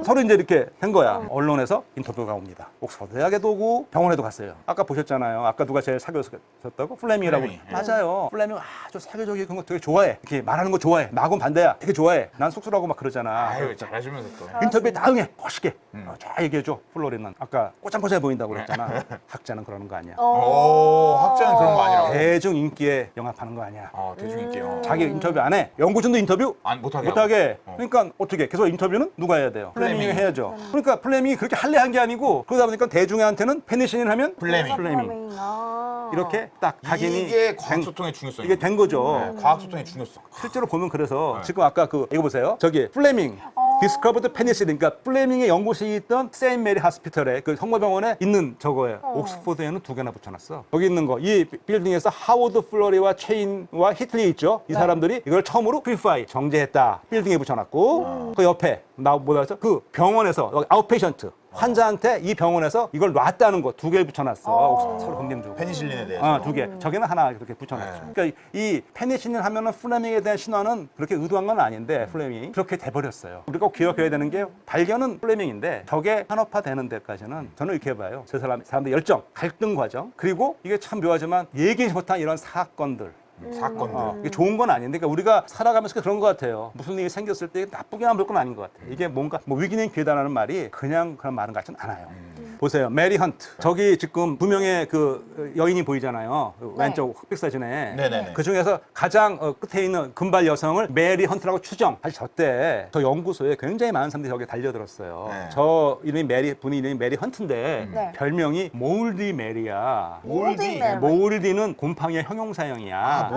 서로 이제 이렇게 한 거야. 언론에서 인터뷰가 옵니다. 옥스퍼드 대학에도 오고 병원에도 갔어요. 아까 보셨잖아요. 아까 누가 제일 사귀었다고? 플레밍이라고. 플레밍. 맞아요. 플레밍 아주 사교적인 그런 거 되게 좋아해. 이렇게 말하는 거 좋아해. 나하고는 반대야. 되게 좋아해. 난 쑥스러워하고 막 그러잖아. 아유, 잘하시면서 또. 인터뷰에 다 응해. 멋있게. 잘 얘기해줘. 플로리는. 아까 꼬장꼬장해 보인다고 그랬잖아. 학자는 그러는 거 아니야. 오, 학자는 그런 거 아니라고. 대중 인기에 영합하는 거 아니야. 대중인기요. 자기 인터뷰 안 해. 연구진도 인터뷰 못하게. 못하게. 하고. 그러니까 어떻게? 계속 인터뷰는 누가 해야 돼요? 플레밍이 플레밍이. 해야죠. 그러니까 플레밍이 그렇게 할래 한 게 아니고 그러다 보니까 대중한테는 페니실린 하면 플레밍. 이렇게 딱 각인이 이게 과학소통의 중요성. 이게 된 거죠. 과학소통의 중요성. 실제로 보면 그래서 지금 아까 그 이거 보세요. 저기 플레밍 디스커버드 페니실린. 그러니까 플레밍의 연구실이 있던 세인트 메리 하스피털에 그 성모병원에 있는 저거예요. 옥스퍼드에는 2개나 붙여놨어. 여기 있는 거 이 빌딩에서 하워드 플러리와 체인과 히틀리 있죠. 이 사람들이 이걸 처음으로 프리파이 정제했다. 빌딩에 붙여놨고 그 옆에 나 뭐라 그랬죠? 그 병원에서 여기 아웃페이션트 환자한테 이 병원에서 이걸 놨다는 거 2개를 붙여놨어. 서로 긍정 주고. 페니실린에 대해서. 2개. 저기는 하나 이렇게 붙여놨죠. 그러니까 이 페니실린 하면은 플레밍에 대한 신화는 그렇게 의도한 건 아닌데 플레밍이 그렇게 돼버렸어요. 우리가 꼭 기억해야 되는 게 발견은 플레밍인데 저게 산업화되는 데까지는 저는 이렇게 봐요. 사람들 열정, 갈등 과정, 그리고 이게 참 묘하지만 예기치 못한 이런 사건들. 사건들. 이게 좋은 건 아닌데, 그러니까 우리가 살아가면서 그런 것 같아요. 무슨 일이 생겼을 때 나쁘게만 볼 건 아닌 것 같아요. 이게 뭔가 뭐 위기는 기회다라는 말이 그냥 그런 말은 같지는 않아요. 보세요, 메리 헌트. 저기 지금 2명의 그 여인이 보이잖아요. 그 왼쪽 흑백 사진에. 네네네. 그 중에서 가장 끝에 있는 금발 여성을 메리 헌트라고 추정. 사실 저때 저 연구소에 굉장히 많은 사람들이 저기 달려들었어요. 네. 저 이름이 분이 이름이 메리 헌트인데 네. 별명이 몰디 메리야. 몰디 네, 몰디는 곰팡이의 형용사형이야.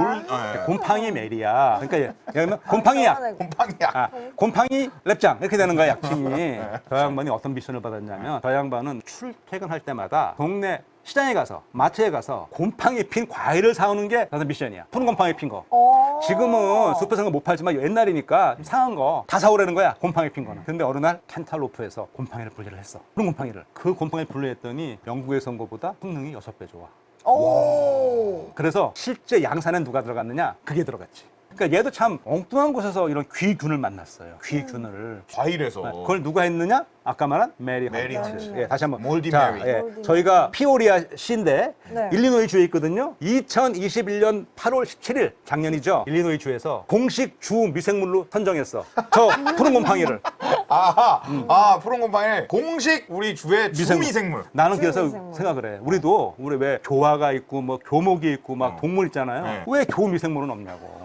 곰팡이 메리야. 그러니까 얘는 곰팡이 약. 곰팡이야. 곰팡이 랩장 이렇게 되는 거야, 약칭이. 저 양반이 어떤 미션을 받았냐면 저 양반은 출퇴근할 때마다 동네 시장에 가서 마트에 가서 곰팡이 핀 과일을 사오는 게 나는 미션이야. 푸른 곰팡이 핀 거. 지금은 숲에서는 못 팔지만 옛날이니까 좀 상한 거 다 사오라는 거야, 곰팡이 핀 거는. 근데 어느 날 켄탈로프에서 곰팡이를 분리를 했어. 푸른 곰팡이를. 그 곰팡이를 분리했더니 영국에서 온 것보다 성능이 6배 좋아. 그래서 실제 양산에 누가 들어갔느냐? 그게 들어갔지. 그러니까 얘도 참 엉뚱한 곳에서 이런 귀균을 만났어요. 귀균을. 과일에서. 그걸 누가 했느냐? 아까 말한 메리 메리 헌트. 헌트. 예, 다시 한번. 몰디 자, 메리. 예, 몰디 저희가 피오리아 시인데 네. 일리노이 주에 있거든요. 2021년 8월 17일 작년이죠. 일리노이 주에서 공식 주 미생물로 선정했어. 저 푸른 곰팡이를. 푸른 곰팡이 공식 우리 주의 주미생물. 나는 그래서 주미생물. 생각을 해. 우리 왜 교화가 있고 뭐 교목이 있고 막 동물 있잖아요. 네. 왜 교미생물은 없냐고.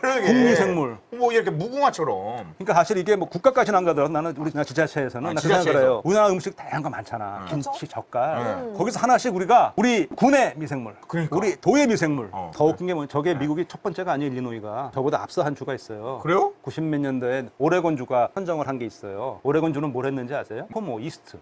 그러게. 국미생물. 뭐 이렇게 무궁화처럼. 그러니까 사실 이게 뭐 국가까지는 안 가더라도 나는 우리나라 지자체에서는 나 그 지자체에서. 생각을 해요. 우리나라 음식 다양한 거 많잖아. 김치, 젓갈. 네. 거기서 하나씩 우리 군의 미생물, 그러니까. 우리 도의 미생물. 어, 더 웃긴 게 뭐냐. 저게 미국이 첫 번째가 아니에요, 일리노이가. 저보다 앞서 한 주가 있어요. 그래요? 90몇 년도에 오레곤주가 선정을 한 게 있어요. 오레곤주는 뭘 했는지 아세요? 포모, 이스트.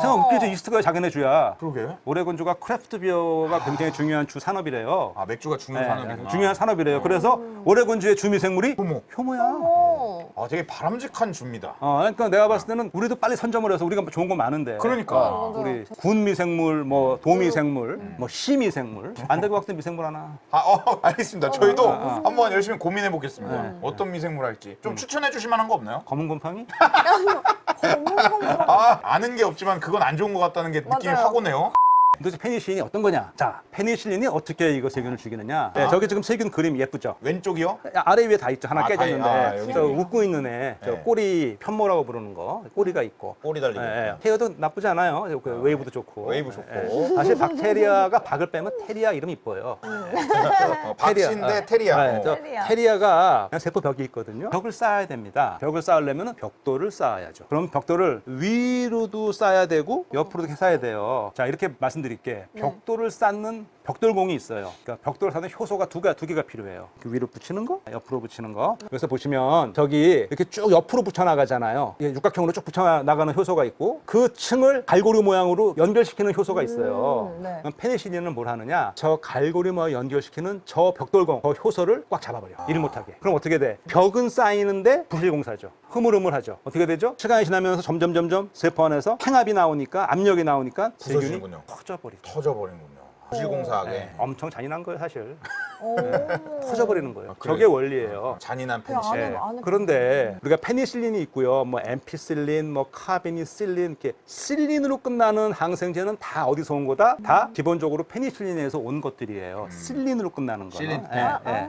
생각 웃기죠? 이스트가 자기네 주야. 그러게. 오레곤주가 크래프트 비어가 굉장히 중요한 주 산업이래요. 맥주가 중요한 산업이구나. 중요한 산업이래요. 그래서 오레곤주의 주미생물이 효모. 효모야. 되게 바람직한 주입니다. 그러니까 내가 봤을 때는 우리도 빨리 선점을 해서 우리가 좋은 거 많은데. 그러니까. 우리 군미생물, 뭐 도미생물, 뭐 시미생물. 안 될 것 같은 미생물 하나. 알겠습니다. 저희도 한번 열심히 고민해 보겠습니다. 어떤 미생물 할지. 좀 추천해 주실 만한 거 없나요? 검은 곰팡이? 아는 게 없지만 그건 안 좋은 것 같다는 게 느낌이 맞아요. 확 오네요. 도대체 페니실린이 어떤 거냐? 자, 페니실린이 어떻게 이거 세균을 죽이느냐? 네, 저기 지금 세균 그림 예쁘죠? 왼쪽이요? 아래 위에 다 있죠. 하나 다 깨졌는데. 여기. 저 웃고 있는 애, 저 네. 꼬리 편모라고 부르는 거. 꼬리가 있고. 꼬리 달리고. 헤어도 나쁘지 않아요. 그 웨이브도 좋고. 웨이브 좋고. 사실 박테리아가 박을 빼면 테리아 이름이 이뻐요. 박씨인데 테리아. 네, 저 테리아. 테리아가 그냥 세포 벽이 있거든요. 벽을 쌓아야 됩니다. 벽을 쌓으려면 벽돌을 쌓아야죠. 그럼 벽돌을 위로도 쌓아야 되고 옆으로도 쌓아야 돼요. 자, 이렇게 말씀드릴게. 벽돌을 쌓는 벽돌공이 있어요. 그러니까 벽돌을 쌓는 효소가 두 개가 필요해요. 그 위로 붙이는 거, 옆으로 붙이는 거. 그래서 보시면 저기 이렇게 쭉 옆으로 붙여 나가잖아요. 육각형으로 쭉 붙여 나가는 효소가 있고 그 층을 갈고리 모양으로 연결시키는 효소가 있어요. 네. 그럼 페니실린은 뭘 하느냐? 저 갈고리 모양 연결시키는 저 벽돌공, 저 효소를 꽉 잡아버려. 일 못하게. 그럼 어떻게 돼? 벽은 쌓이는데 부실공사죠. 흐물흐물하죠. 어떻게 되죠? 시간이 지나면서 점점 세포 안에서 행압이 나오니까 압력이 나오니까 세균이 부서지는군요. 터져버리죠. 터져버리는군요. 부실공사하게. 엄청 잔인한 거예요, 사실. 오. 터져버리는 거예요. 그래요? 저게 원리예요. 잔인한 그냥 페니실린. 안에 그런데 우리가 페니실린이 있고요, 뭐 엠피실린, 뭐 카베니실린, 이렇게 실린으로 끝나는 항생제는 다 어디서 온 거다? 다 기본적으로 페니실린에서 온 것들이에요. 실린으로 끝나는 거. 실린.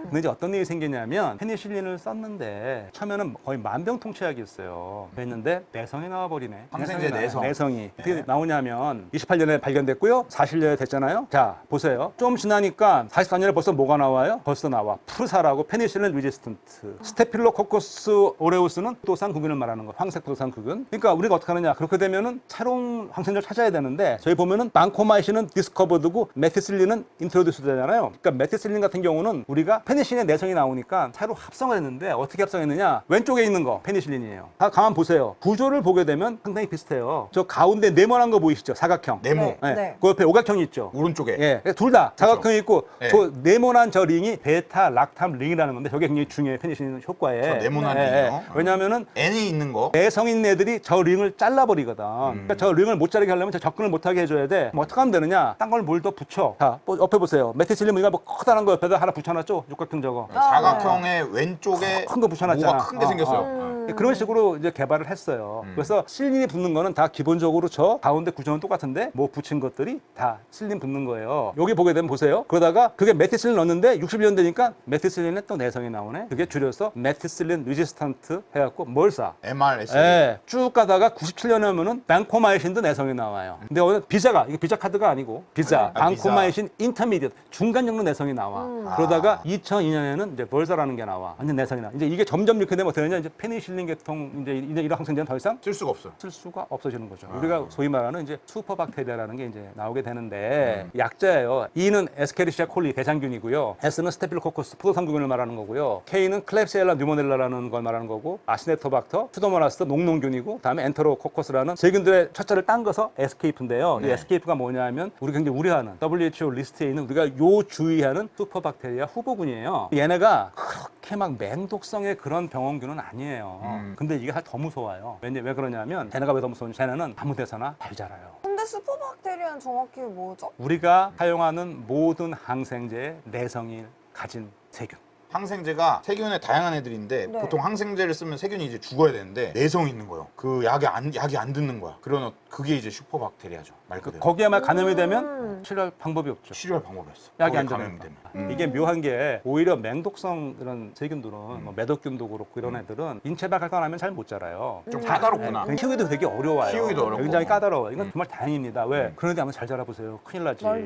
근데 이제 어떤 일이 생기냐면 페니실린을 썼는데 처음에는 거의 만병통치약이었어요. 그랬는데 내성이 나와버리네. 항생제 내성. 내성이 어떻게 나오냐면 28년에 발견됐고요, 40년에 됐잖아요. 자 보세요. 좀 지나니까 44년에 벌써 뭐가 나와요? 벌써 나와. 푸르사라고 페니실린 리지스턴트. 스테필로코커스 오레우스는 포도상구균을 말하는 거. 황색 포도상구균. 그러니까 우리가 어떻게 하느냐? 그렇게 되면은 새로운 항생제를 찾아야 되는데 저희 보면은 방코마이신은 디스커버드고 메티실린은 인트로듀스되잖아요. 그러니까 메티실린 같은 경우는 우리가 페니실린의 내성이 나오니까 새로 합성을 했는데 어떻게 합성했느냐? 왼쪽에 있는 거 페니실린이에요. 다 가만 보세요. 구조를 보게 되면 상당히 비슷해요. 저 가운데 네모난 거 보이시죠? 사각형. 네모. 네. 네. 그 옆에 오각형이 있죠. 오른쪽에. 예, 둘 다 사각형이 있고 네. 저 네모난 저 링이 베타 락탐 링이라는 건데 저게 굉장히 중요해요. 페니실린 효과에. 저 네모난 링이요? 왜냐하면은 N이 있는 거. 내성인 애들이 저 링을 잘라버리거든. 그러니까 저 링을 못 자르게 하려면 저 접근을 못하게 해줘야 돼. 뭐 어떻게 하면 되느냐? 딴 걸 뭘 더 붙여. 자, 뭐 옆에 보세요. 메티실린 우리가 뭐 커다란 거 옆에다 하나 붙여놨죠? 육각형 저거. 사각형의 왼쪽에 큰 거 붙여놨잖아. 뭐가 큰 게 생겼어요. 그런 식으로 이제 개발을 했어요. 그래서 실린이 붙는 거는 다 기본적으로 저 가운데 구조는 똑같은데 뭐 붙인 것들이 다 실린 붙는 거예요. 여기 보게 되면 보세요. 그러다가 그게 메티실린 넣었는데 60년 되니까 메티실린에 또 내성이 나오네. 그게 줄여서 메티실린 리지스턴트 해갖고 멀사. MRS. 예, 쭉 가다가 97년에 오면은 방코마이신도 내성이 나와요. 근데 오늘 비자가 이거 비자 카드가 아니고 비자 방코마이신 인터미디엇 중간 정도 내성이 나와. 그러다가 2002년에는 이제 멀사라는 게 나와. 완전 내성이 나. 이제 이게 점점 이렇게 되면 어떻게 되냐? 이제 페니실린 계통 이제 이런 항생제는 더 이상 쓸 수가 없어요. 쓸 수가 없어지는 거죠. 우리가 소위 말하는 이제 슈퍼박테리아라는 게 이제 나오게 되는데 약자예요. E는 에스케리시아 콜리 대장균이고요. S는 스테필로코커스 포도상구균을 말하는 거고요. K는 클랩시엘라 뉴모넬라라는 걸 말하는 거고 아시네토박터, 슈도모나스 농농균이고 그다음에 엔테로코커스라는 세균들의 첫자를 딴 거서 에스케이프인데요. 이 에스케이프가 뭐냐면 우리 굉장히 우려하는 WHO 리스트에 있는 우리가 요 주의하는 슈퍼박테리아 후보군이에요. 얘네가 그렇게 막 맹독성의 그런 병원균은 아니에요. 근데 이게 더 무서워요. 왜 그러냐면 쟤네가 왜 더 무서우냐? 쟤네는 아무 데서나 잘 자라요. 근데 슈퍼박테리아는 정확히 뭐죠? 우리가 사용하는 모든 항생제의 내성을 가진 세균. 항생제가 세균의 다양한 애들인데 네. 보통 항생제를 쓰면 세균이 이제 죽어야 되는데 내성이 있는 거예요. 그 약이 안 듣는 거야. 그러면 그게 이제 슈퍼박테리아죠. 말 그대로. 거기에만 감염이 되면 치료할 방법이 없죠. 치료할 방법이 없어. 약이 거기에 안 감염이 되니까. 되면. 이게 묘한 게 오히려 맹독성 이런 세균들은 뭐 매독균도 그렇고 이런 애들은 인체발 발간하면 잘 못 자라요. 좀 까다롭구나. 키우기도 되게 어려워요. 키우기도 어렵고. 굉장히 까다로워요. 이건 정말 다행입니다. 왜? 그런 애들 한번 잘 자라보세요. 큰일 나지. 맞아요.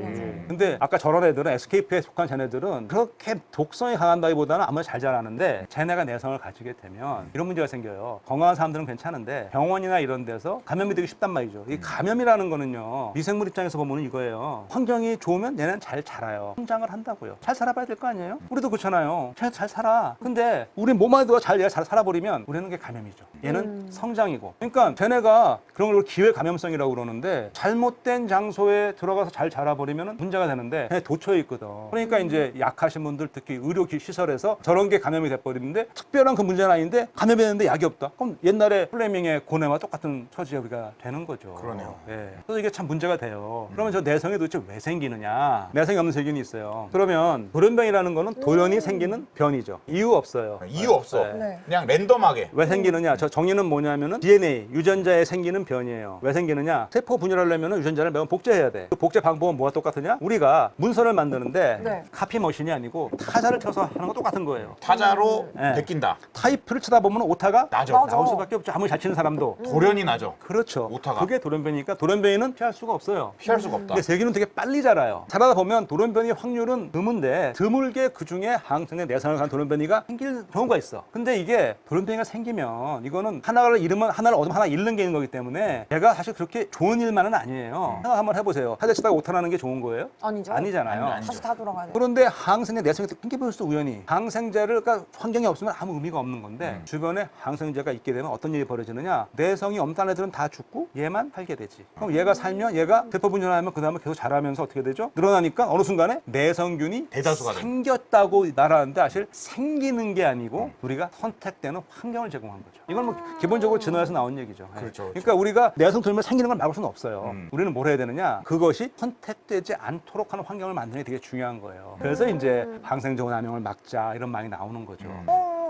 근데 아까 저런 애들은 SKP에 속한 쟤네들은 그렇게 독성이 강한다기보다는 아무래도 잘 자라는데 쟤네가 내성을 가지게 되면 이런 문제가 생겨요. 건강한 사람들은 괜찮은데 병원이나 이런 데서 감염이 되기 쉽단 말이죠. 이 감염이라는 거는요. 미생물 입장에서 보면 이거예요. 환경이 좋으면 얘는 잘 자라요. 성장을 한다고요. 잘 살아봐야 될 거 아니에요? 우리도 그렇잖아요. 잘 살아. 근데 우리 몸 안에도 얘가 잘 살아버리면 우리는 게 감염이죠. 얘는 성장이고. 그러니까 쟤네가 그런 걸 기회 감염성이라고 그러는데 잘못된 장소에 들어가서 잘 자라버리면 문제가 되는데 걔네 도처에 있거든. 그러니까 이제 약하신 분들 특히 의료 시설에서 저런 게 감염이 돼버리는데 특별한 그 문제는 아닌데 감염이 됐는데 약이 없다. 그럼 옛날에 플레밍의 고뇌와 똑같은 처지가 우리가 되는 거죠. 그러네요. 예. 그래서 이게 참 문제가 돼요. 그러면 저 내성이 도대체 왜 생기느냐? 내성이 없는 세균이 있어요. 그러면 돌연변이라는 거는 돌연이 생기는 변이죠. 이유 없어요. 이유 없어. 네. 그냥 랜덤하게. 왜 생기느냐? 저 정의는 뭐냐면은 DNA 유전자에 생기는 변이에요. 왜 생기느냐? 세포 분열하려면 유전자를 매번 복제해야 돼. 그 복제 방법은 뭐가 똑같으냐? 우리가 문서를 만드는데 네. 카피 머신이 아니고 타자를 쳐서 하는 거 똑같은 거예요. 타자로 네. 베낀다. 타이프를 치다 보면 오타가 나죠. 맞아. 나올 수밖에 없죠. 아무리 잘 치는 사람도. 돌연이 나죠. 그렇죠. 오타가. 그게 돌연변이니까 돌연변이는 피할 수가 없어요. 피할 수가 없다. 근데 세균은 되게 빨리 자라요. 자라다 보면 돌연변이 확률은 드문데 드물게 그중에 항생제 내성을 간 돌연변이가 생길 경우가 있어. 근데 이게 돌연변이가 생기면 이거는 하나를 잃으면 하나를 얻으면 하나 잃는 게 있는 거기 때문에 얘가 사실 그렇게 좋은 일만은 아니에요. 생각 한번 해보세요. 타자 치다가 오타 나는 게 좋은 거예요? 아니죠. 아니잖아요. 아니죠. 다시 다 돌아가야 돼요. 그런데 항생제 내성이 생겨볼 수 우연히 항생제를 그러니까 환경이 없으면 아무 의미가 없는 건데 주변에 항생제가 있게 되면 어떤 일이 벌어지느냐 내성이 없는 애들은 다 죽고 얘만 살게 되지. 그럼 얘가 살면 하면 얘가 세포 분열하면 그 다음에 계속 자라면서 어떻게 되죠? 늘어나니까 어느 순간에 내성균이 대다수가 돼요. 생겼다고 말하는데 사실 생기는 게 아니고 우리가 선택되는 환경을 제공한 거죠. 이건 뭐 기본적으로 진화에서 나온 얘기죠. 예. 그렇죠. 그러니까 우리가 내성 돌면 생기는 걸 막을 수는 없어요. 우리는 뭘 해야 되느냐? 그것이 선택되지 않도록 하는 환경을 만드는 게 되게 중요한 거예요. 그래서 이제 항생제원 남용을 막자 이런 말이 나오는 거죠.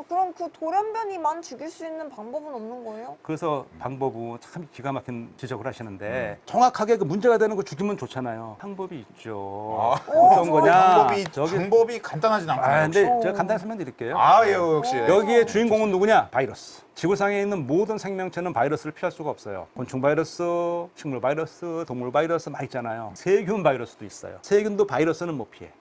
그럼 그 돌연변이만 죽일 수 있는 방법은 없는 거예요? 그래서 방법은 참 기가 막힌 지적을 하시는데 정확하게 그 문제가 되는 거 죽이면 좋잖아요. 방법이 있죠. 어떤 거냐? 방법이 간단하진 않거든요. 근데 역시. 제가 간단히 설명드릴게요. 예, 역시. 여기에 주인공은 누구냐? 바이러스. 지구상에 있는 모든 생명체는 바이러스를 피할 수가 없어요. 곤충 바이러스, 식물 바이러스, 동물 바이러스 많이 있잖아요. 세균 바이러스도 있어요. 세균도 바이러스는 못 피해.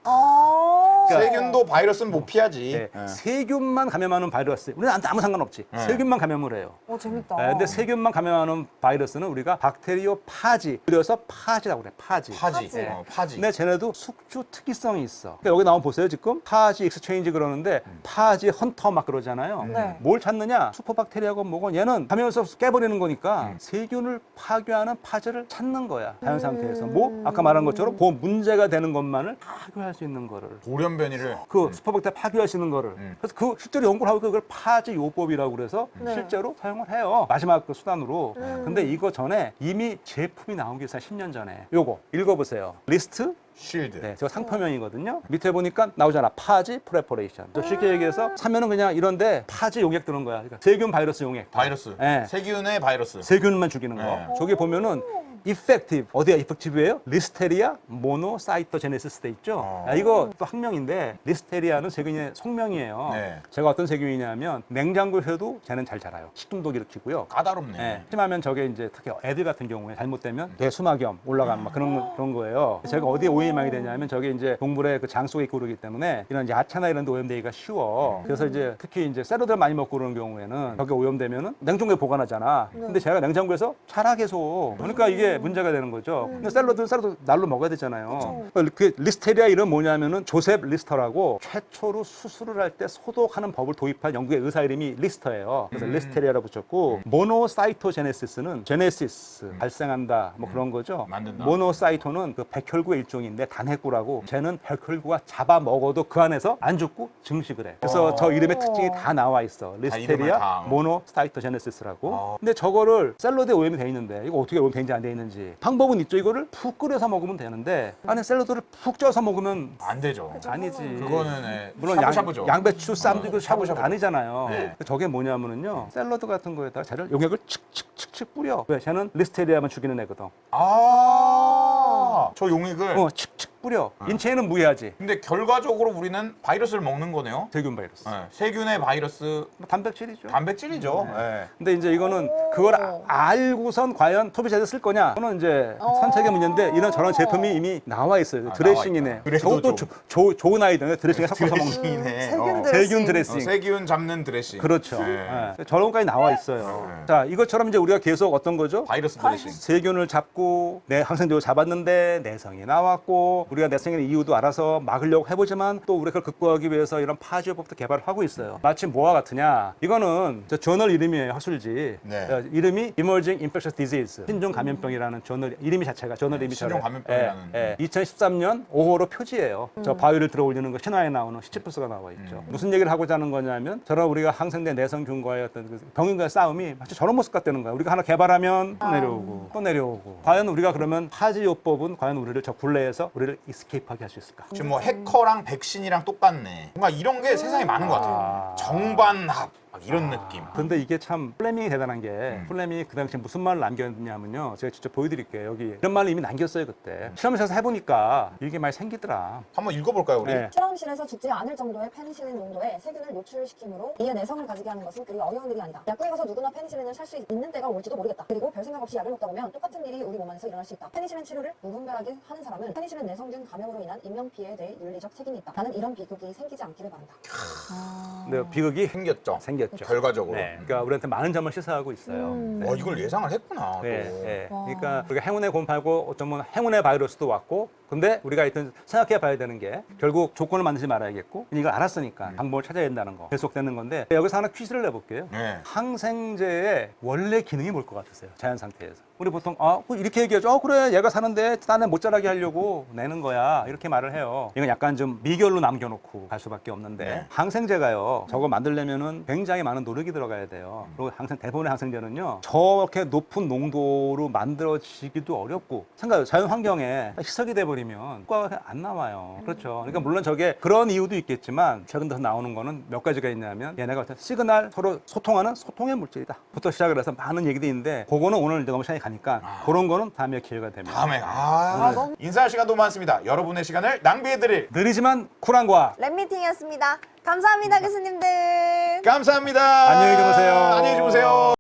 세균도 바이러스는 못 피하지. 네. 예. 세균만 감염하는 바이러스. 우리는 아무 상관없지. 세균만 감염을 해요. 재밌다. 근데 세균만 감염하는 바이러스는 우리가 박테리오 파지, 그래서 파지라고 그래. 파지. 파지. 파지. 파지. 근데 쟤네도 숙주 특이성이 있어. 그러니까 여기 나온 보세요 지금 파지 익스체인지 그러는데 파지 헌터 막 그러잖아요. 네. 뭘 찾느냐? 슈퍼박테리아건 뭐건 얘는 감염해서 깨버리는 거니까 세균을 파괴하는 파지를 찾는 거야. 자연 상태에서 뭐 아까 말한 것처럼 그 문제가 되는 것만을 파괴할 수 있는 거를. 돌연변이를 그 슈퍼박테리아 파괴하시는 거를. 그래서 그 실제로 연구를 하고 그걸 파지 요법이라고 그래서 네. 실제로 사용을 해요. 마지막 그 수단으로. 근데 이거 전에 이미 제품이 나온 게 있어요. 10년 전에. 요거 읽어보세요. 리스트. 쉴드. 네, 저 상표명이거든요. 밑에 보니까 나오잖아. 파지 프레퍼레이션. 쉽게 얘기해서 사면은 그냥 이런데 파지 용액 드는 거야. 그러니까 세균 바이러스 용액. 바이러스. 네. 세균의 바이러스. 세균만 죽이는 거. 네. 저기 보면은 effective. 어디가 effective예요? 리스테리아 모노사이토제네시스 돼 있죠. 이거 또 학명인데 리스테리아는 세균의 속명이에요. 네. 제가 어떤 세균이냐면 냉장고에서도 쟤는 잘 자라요. 식중독 일으키고요. 까다롭네. 네. 심하면 저게 이제 특히 애들 같은 경우에 잘못되면 뇌수막염 올라가는 막 그런 거예요. 제가 어디에 오염이 많이 되냐면 저게 이제 동물의 그 장 속에 있고 그러기 때문에 이런 야채나 이런 데 오염되기가 쉬워. 그래서 이제 특히 이제 샐러드를 많이 먹고 그러는 경우에는 저게 오염되면은 냉장고에 보관하잖아. 근데 제가 냉장고에서 자라 계속. 그러니까 이게 문제가 되는 거죠. 근데 샐러드는 샐러드 날로 먹어야 되잖아요. 그 리스테리아 이름 뭐냐면은 조셉 리스터라고 최초로 수술을 할 때 소독하는 법을 도입한 영국의 의사 이름이 리스터예요. 그래서 리스테리아라고 붙였고 모노사이토제네시스는 제네시스 발생한다 뭐 그런 거죠. 만든다. 모노사이토는 그 백혈구의 일종인데 단핵구라고 쟤는 백혈구가 잡아 먹어도 그 안에서 안 죽고 증식을 해. 그래서 저 이름의 특징이 다 나와 있어. 이름을 리스테리아 다. 모노사이토제네시스라고. 근데 저거를 샐러드에 오염이 돼 있는데 이거 어떻게 오염되는지 안 돼 있는지 방법은 있죠. 이거를 푹 끓여서 먹으면 되는데 안에 샐러드를 푹 쪄서 먹으면 안 되죠. 아니지. 그거는 예, 물론 샤브샤브죠. 양배추 쌈도 샤브샤브. 아니잖아요. 네. 저게 뭐냐면은요. 샐러드 같은 거에다가 쟤를 용액을 칙칙칙칙 뿌려. 왜? 쟤는 리스테리아만 죽이는 애거든. 저 용액을. 칙칙 뿌려. 인체에는 무해하지. 근데 결과적으로 우리는 바이러스를 먹는 거네요. 세균 바이러스. 예, 세균의 바이러스 뭐 단백질이죠. 단백질이죠. 예. 근데 이제 이거는 그걸 알고선 과연 소비자들 쓸 거냐? 그거는 이제 선택의 문제인데 이런 저런 제품이 이미 나와 있어요. 드레싱이네. 나와 있다. 그래도 저것도 좋은 아이디어네. 드레싱에 섞어서 먹는. 드레싱이네. 세균 드레싱. 세균 드레싱. 세균 잡는 드레싱. 그렇죠. 네. 예. 저런 것까지 나와 있어요. 자, 이것처럼 이제 우리가 계속 어떤 거죠? 바이러스 드레싱. 세균을 잡고 내 항생제를 잡았는데 내성이 나왔고 우리가 내성의 이유도 알아서 막으려고 해보지만 또 우리가 그걸 극복하기 위해서 이런 파지요법도 개발을 하고 있어요. 마치 뭐와 같으냐? 이거는 저 저널 이름이에요. 학술지. 네. 이름이 Emerging Infectious Disease 신종 감염병이라는 저널 이름이 자체가 저널 이름이 신종 감염병이라는. 2013년 5호로 표지예요. 저 바위를 들어올리는 거 신화에 나오는 시치프스가 나와 있죠. 무슨 얘기를 하고자 하는 거냐면 저런 우리가 항생제 내성균과의 어떤 그 병인과의 싸움이 마치 저런 모습 같다는 거야. 우리가 하나 개발하면 또 내려오고 또 내려오고. 과연 우리가 그러면 파지요법은 과연 우리를 저 굴레에서 우리를 이스케이프하게 할 수 있을까? 지금 뭐 해커랑 백신이랑 똑같네. 뭔가 이런 게 세상에 많은 것 같아요. 정반합 막 이런 느낌. 근데 이게 참 플레밍이 대단한 게 플레밍이 그 당시에 무슨 말을 남겼냐면요. 제가 직접 보여드릴게요. 여기 이런 말을 이미 남겼어요 그때. 실험실에서 해보니까 이게 많이 생기더라. 한번 읽어볼까요 우리? 네. 실험실에서 죽지 않을 정도의 페니실린 농도의 세균을 노출시키므로 이에 내성을 가지게 하는 것은 그리 어려운 일이 아니다. 약국에 가서 누구나 페니실린을 살 수 있는 때가 올지도 모르겠다. 그리고 별 생각 없이 약을 먹다 보면 똑같은 일이 우리 몸 안에서 일어날 수 있다. 페니실린 치료를 무분별하게 하는 사람은 페니실린 내성균 감염으로 인한 인명피해에 대해 윤리적 책임이 있다. 나는 이런 비극이 생기지 않기를 바란다. 네, 비극이 생겼죠. 생겼죠. 결과적으로. 네, 그러니까 우리한테 많은 점을 시사하고 있어요. 네. 이걸 예상을 했구나. 네, 또. 네. 그러니까 우리가 행운의 곰 팔고 어쩌면 행운의 바이러스도 왔고 근데 우리가 하여튼 생각해 봐야 되는 게 결국 조건을 만들지 말아야겠고 이걸 알았으니까 방법을 찾아야 된다는 거 계속되는 건데 여기서 하나 퀴즈를 내볼게요. 네. 항생제의 원래 기능이 뭘 것 같으세요? 자연 상태에서. 우리 보통 이렇게 얘기하죠. 그래 얘가 사는데 딴애 못 자라게 하려고 내는 거야 이렇게 말을 해요. 이건 약간 좀 미결로 남겨놓고 갈 수밖에 없는데 네. 항생제가요 저거 만들려면은 굉장히 많은 노력이 들어가야 돼요. 그리고 대부분의 항생제는요 저렇게 높은 농도로 만들어지기도 어렵고 생각해요. 자연 환경에 희석이 돼버리면 효과가 안 나와요. 그렇죠. 그러니까 물론 저게 그런 이유도 있겠지만 최근 들어서 나오는 거는 몇 가지가 있냐면 얘네가 어떤 시그널 서로 소통하는 소통의 물질이다 부터 시작을 해서 많은 얘기도 있는데 그거는 오늘 너무 시간이 가니까 그런 거는 다음에 기회가 되면 다음에 너무- 인사할 시간도 많습니다. 여러분의 시간을 낭비해드릴 느리지만 쿨한 과학 랩미팅이었습니다. 감사합니다, 교수님들. 감사합니다. 안녕히 주무세요. 안녕히 주무세요.